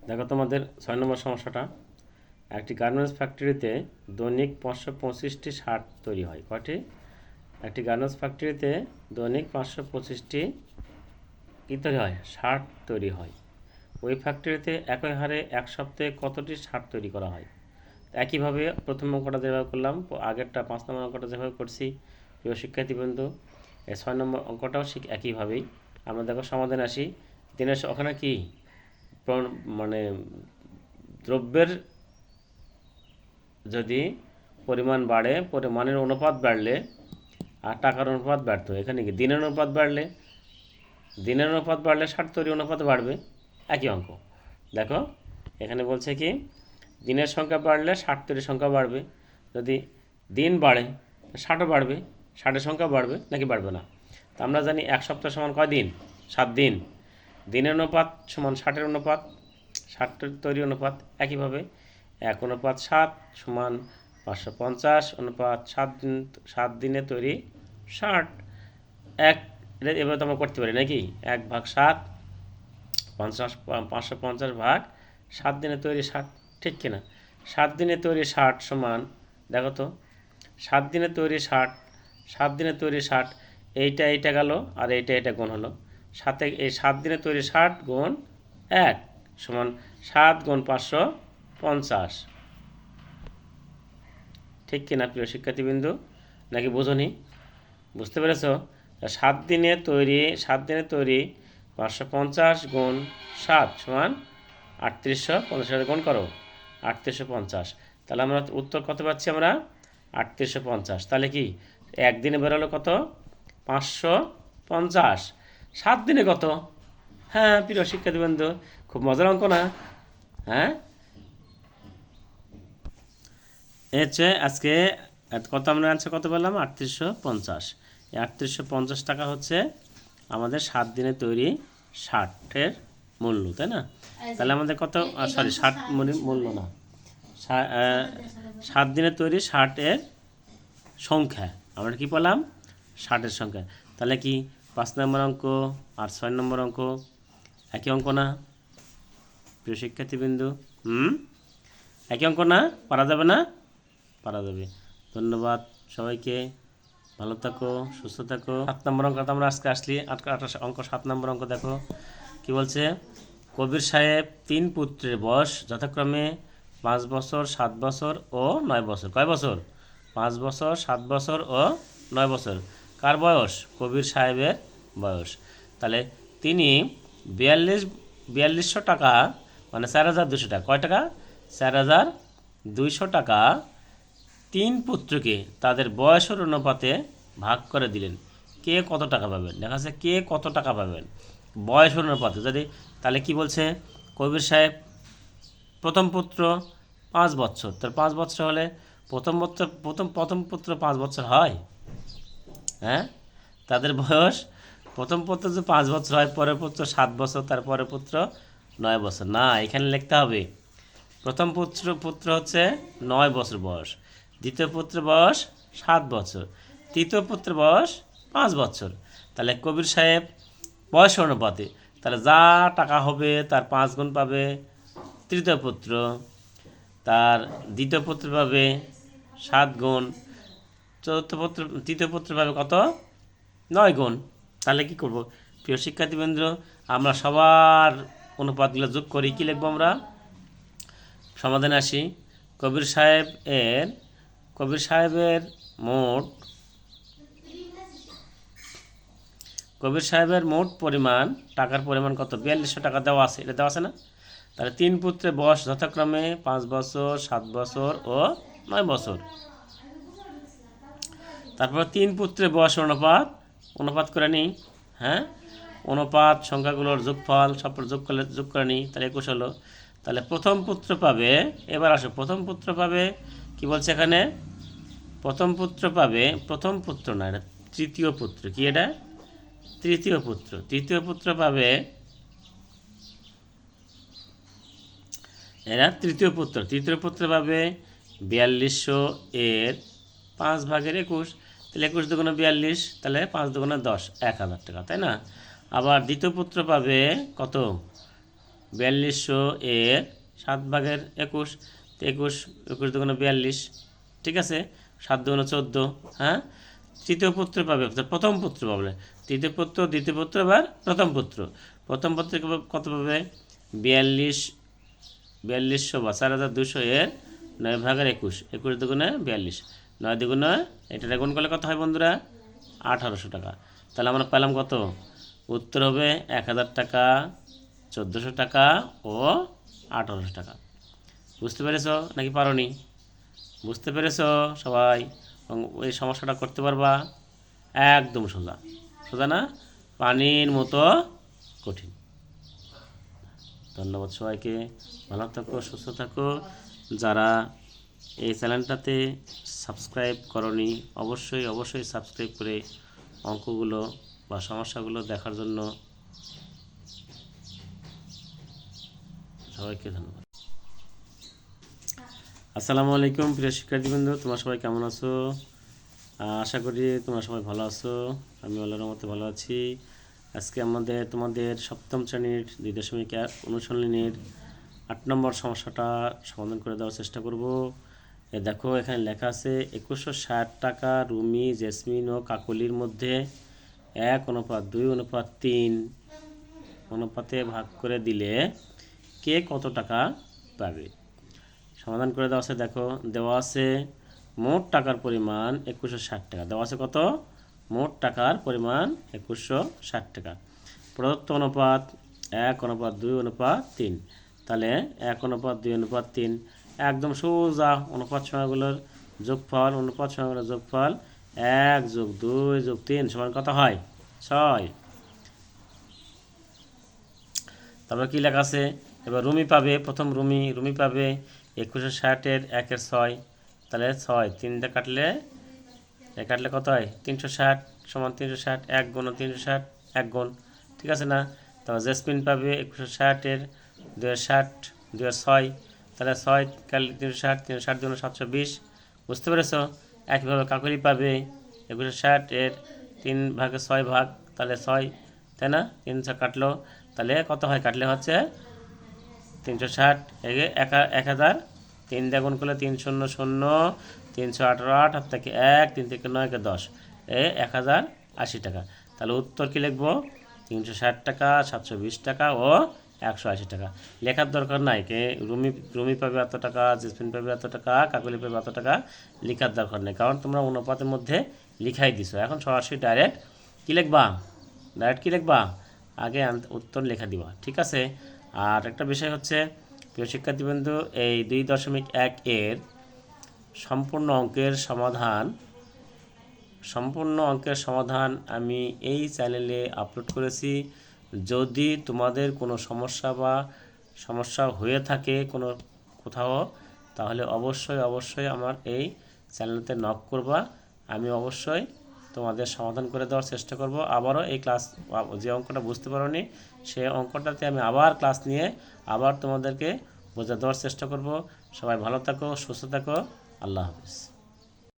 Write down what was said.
দেখো তোমাদের 6 নম্বর সমস্যাটা। একটি গার্মেন্টস ফ্যাক্টরিতে দৈনিক 525টি শার্ট তৈরি হয়। কয়টি? একটি গার্মেন্টস ফ্যাক্টরিতে দৈনিক 525টি কী তৈরি হয়? শার্ট তৈরি হয়। ওই ফ্যাক্টরিতে একই হারে এক সপ্তাহে কতটি শার্ট তৈরি করা হয়? একইভাবে প্রথম অঙ্কটা যেভাবে করলাম, আগেরটা 5 নম্বর অঙ্কটা যেভাবে করছি, প্রিয় শিক্ষার্থীবৃন্দ, এই 6 নম্বর অঙ্কটাও একইভাবেই। আমরা দেখো সমাধানে আসি। দিনের ওখানে কি মানে দ্রব্যের যদি পরিমাণ বাড়ে, পরিমাণের অনুপাত বাড়লে আর টাকার অনুপাত বাড়তো। এখানে কি দিনের অনুপাত বাড়লে ষাট তৈরি অনুপাত বাড়বে। একই অঙ্ক। দেখো এখানে বলছে কি দিনের সংখ্যা বাড়লে ষাট তৈরির সংখ্যা বাড়বে। যদি দিন বাড়ে ষাটও বাড়বে, ষাটের সংখ্যা বাড়বে নাকি বাড়বে না? তা আমরা জানি এক সপ্তাহ সমান কয় দিন? 7 দিন। দিনের অনুপাত সমান ষাটের অনুপাত, ষাট তৈরি অনুপাত। একইভাবে 1:7 সমান 550 অনুপাত 7 দিনে তৈরি ষাট। এবার তো আমরা করতে পারি নাকি? 1/7 550 ভাগ 7 দিনে তৈরি ষাট, ঠিক কিনা? 7 দিনে তৈরি ষাট সমান, দেখো তো, 7 দিনে তৈরি ষাট, এইটা গেল আর এইটা গুণ হলো। সাথে এই 7 দিনে তৈরি 60 গুণ 1 সমান 7 গুণ 550, ঠিক কিনা প্রিয় শিক্ষার্থীবৃন্দু? নাকি বোঝনি? বুঝতে পেরেছ? 7 দিনে তৈরি 550 গুণ 7 সমান 3850, গুণ করো 3850। তাহলে আমরা উত্তর কত পাচ্ছি? আমরা 3850। তাহলে কি একদিনে বেরোলো কত? 550। 7 দিনে কত? হ্যাঁ প্রিয় শিক্ষার্থীবৃন্দ, খুব মজার অঙ্ক না? হ্যাঁ, হচ্ছে আজকে কত আমরা আনসার কত পেলাম? 3850। এই 3850 টাকা হচ্ছে আমাদের 7 দিনে তৈরি শার্টের মূল্য, তাই না? তাহলে আমাদের কত, সরি, শার্ট মূল্য না, 7 দিনে তৈরি শার্টের সংখ্যা। আমরা কি পেলাম? শার্টের সংখ্যা। তাহলে কি 5 নম্বর অঙ্ক আর 6 নম্বর অঙ্ক একই অঙ্ক না প্রিয় শিক্ষার্থীবৃন্দু? একই অঙ্ক না? পারা যাবে না? পারা যাবে। ধন্যবাদ সবাইকে, ভালো থাকো, সুস্থ থাকো। 7 নম্বর অঙ্ক আমরা আজকে আসলি, অঙ্ক 7 নম্বর অঙ্ক দেখো কি বলছে। কবির সাহেব 3 পুত্রের বয়স যথাক্রমে 5 বছর, 7 বছর ও 9 বছর। কয় বছর? 5 বছর, 7 বছর ও 9 বছর। কার বয়স? কবির সাহেবের বয়স। তাহলে তিনি 4200 টাকা, মানে 4200 টাকা, কয় টাকা? 4200 টাকা 3 পুত্রকে তাদের বয়সের অনুপাতে ভাগ করে দিলেন। কে কত টাকা পাবেন? দেখা যাচ্ছে কে কত টাকা পাবেন বয়সের অনুপাতে। যদি তাহলে কি বলছে, কবির সাহেব প্রথম পুত্র 5 বছর, তার 5 বছর হলে প্রথম পুত্র 5 বছর হয়? হ্যাঁ, তাদের বয়স প্রথম পুত্র যদি 5 বছর হয়, পরের পুত্র 7 বছর, তারপরের পুত্র 9 বছর। না, এখানে লিখতে হবে প্রথম পুত্র হচ্ছে 9 বছর বয়স, দ্বিতীয় পুত্রের বয়স 7 বছর, তৃতীয় পুত্রের বয়স 5 বছর। তাহলে কবির সাহেব বয়স অনুপাতে তাহলে যা টাকা হবে তার 5 গুণ পাবে তৃতীয় পুত্র, তার দ্বিতীয় পুত্র পাবে 7 গুণ, তৃতীয় পুত্র পাবে কত? 9 গুণ। তাহলে কি করব প্রিয় শিক্ষার্থীবৃন্দ? আমরা সবার অনুপাতগুলো যোগ করি। কি লিখবো আমরা? সমাধানে আসি। কবির সাহেবের মোট পরিমাণ, টাকার পরিমাণ কত? 4200 টাকা দেওয়া আছে, এটা দেওয়া আছে না? তাহলে 3 পুত্রের বয়স যথাক্রমে 5 বছর, 7 বছর ও 9 বছর। তারপর 3 পুত্রের বয়স অনুপাত করে নিই। হ্যাঁ, অনুপাত সংখ্যাগুলোর যোগফল সব যোগ করে নিই, তাহলে 21 হলো। তাহলে প্রথম পুত্র পাবে, এবার আসো, প্রথম পুত্র পাবে কি বলছে এখানে? প্রথম পুত্র না, এটা তৃতীয় পুত্র। কি এটা? তৃতীয় পুত্র পাবে, এরা তৃতীয় পুত্র পাবে 4200 এর 5 ভাগের 21। তাহলে 21 দুগুণে 42, তাহলে 5 দুগুণে 10, 1000 টাকা, তাই না? আবার দ্বিতীয় পুত্র পাবে কত? 4200 এর 7/21, তো 21 দুগুণে 42, ঠিক আছে, 7 দুগুণে 14, হ্যাঁ। তৃতীয় পুত্র পাবে, অর্থাৎ প্রথম পুত্র পাবে, তৃতীয় পুত্র, দ্বিতীয় পুত্র, এবার প্রথম পুত্র। প্রথম পুত্র কত পাবে? 4200 বা 4200 এর 9/21, 21 দুগুণে 42, 9 দুগুণে, এটা গুণ করলে কত হয় বন্ধুরা? 1800 টাকা। তাহলে আমরা পেলাম কত? উত্তর হবে 1000 টাকা, 1400 টাকা ও 1800 টাকা। বুঝতে পেরেছ নাকি পারোনি? বুঝতে পেরেছ সবাই? এই সমস্যাটা করতে পারবা? একদম সোজা, সোজা না? পানির মতো কঠিন। ধন্যবাদ সবাইকে, ভালো থাকো, সুস্থ থাকো। যারা এই চ্যানেলটাতে সাবস্ক্রাইব করনি, অবশ্যই সাবস্ক্রাইব করে অঙ্কগুলো বা সমস্যাগুলো দেখার জন্য সবাইকে ধন্যবাদ। আসসালামু আলাইকুম প্রিয় শিক্ষার্থীবৃন্দ, তোমরা সবাই কেমন আছো? আশা করি তোমরা সবাই ভালো আছো। আমি আল্লাহর রহমতে ভালো আছি। আজকে তোমাদের সপ্তম শ্রেণীর 2.1 অনুশীলনীর 8 নম্বর সমস্যাটা সমাধান করে দেওয়ার চেষ্টা করব। দেখো এখানে লেখা আছে 2160 টাকা রুমি, জেসমিন ও কাকলির মধ্যে 1:2:3 অনুপাতে ভাগ করে দিলে কে কত টাকা পাবে? সমাধান করে দেওয়া আছে। দেখো দেওয়া আছে মোট টাকার পরিমাণ 2160 টাকা। দেওয়া আছে কত? মোট টাকার পরিমাণ 2160 টাকা। প্রদত্ত অনুপাত 1:2:3। তাহলে 1:2:3 একদম সোজা অনুপাত সংখ্যাগুলোর যোগফল, 1+2+3 সমান কত হয়? 6। তারপর কি লেখা আছে? এবার রুমি পাবে, প্রথম রুমি পাবে 2160 এর 1/6। তাহলে 6 3 দিয়ে কাটলে কত হয়? 360 সমান 360, 1 গুণ 360, 1 গুণ, ঠিক আছে না? তারপর জেসমিন পাবে 2160 এর 260, 2/6। তাহলে 6 কাটলে 360, 360 গুণ 720। বুঝতে পেরেছ? একইভাবে কাকলি পাবে 2160 এর 3/6 ভাগ, তাহলে 6, তাই না? 300 কাটলো, তাহলে কত হয়? কাটলে হচ্ছে 360, 1000, 3 দিয়ে গুণ করলে 3 0 0, 318 8, হাত থেকে 1, 3 থেকে 9 কে 10, 1080 টাকা। তাহলে উত্তর কি লিখবো? 360 টাকা, 720 টাকা ও 180 টাকা। লেখার দরকার নাই কে রুমি পাবে এত টাকা, জেসমিন পাবে এত টাকা, কাকলি পাবে এত টাকা, লেখার দরকার নেই, কারণ তোমরা অনুপাতের মধ্যে লিখাই দিছো। এখন সরাসরি ডাইরেক্ট কি লিখবা? আগে উত্তর লেখা দিবা, ঠিক আছে? আর একটা বিষয় হচ্ছে প্রিয় শিক্ষার্থীবৃন্দু, এই 2.1 এর সম্পূর্ণ অঙ্কের সমাধান আমি এই চ্যানেলে আপলোড করেছি। যদি তোমাদের কোনো সমস্যা হয়ে থাকে কোথাও, তাহলে অবশ্যই আমার এই চ্যানেলতে নক করবা। আমি অবশ্যই তোমাদের সমাধান করে দেওয়ার চেষ্টা করব। আবারও এই ক্লাস, যে অঙ্কটা বুঝতে পারোনি সেই অঙ্কটাতে আমি আবার ক্লাস নিয়ে আবার তোমাদেরকে বোঝা দেওয়ার চেষ্টা করব। সবাই ভালো থাকো, সুস্থ থাকো, আল্লাহ হাফেজ।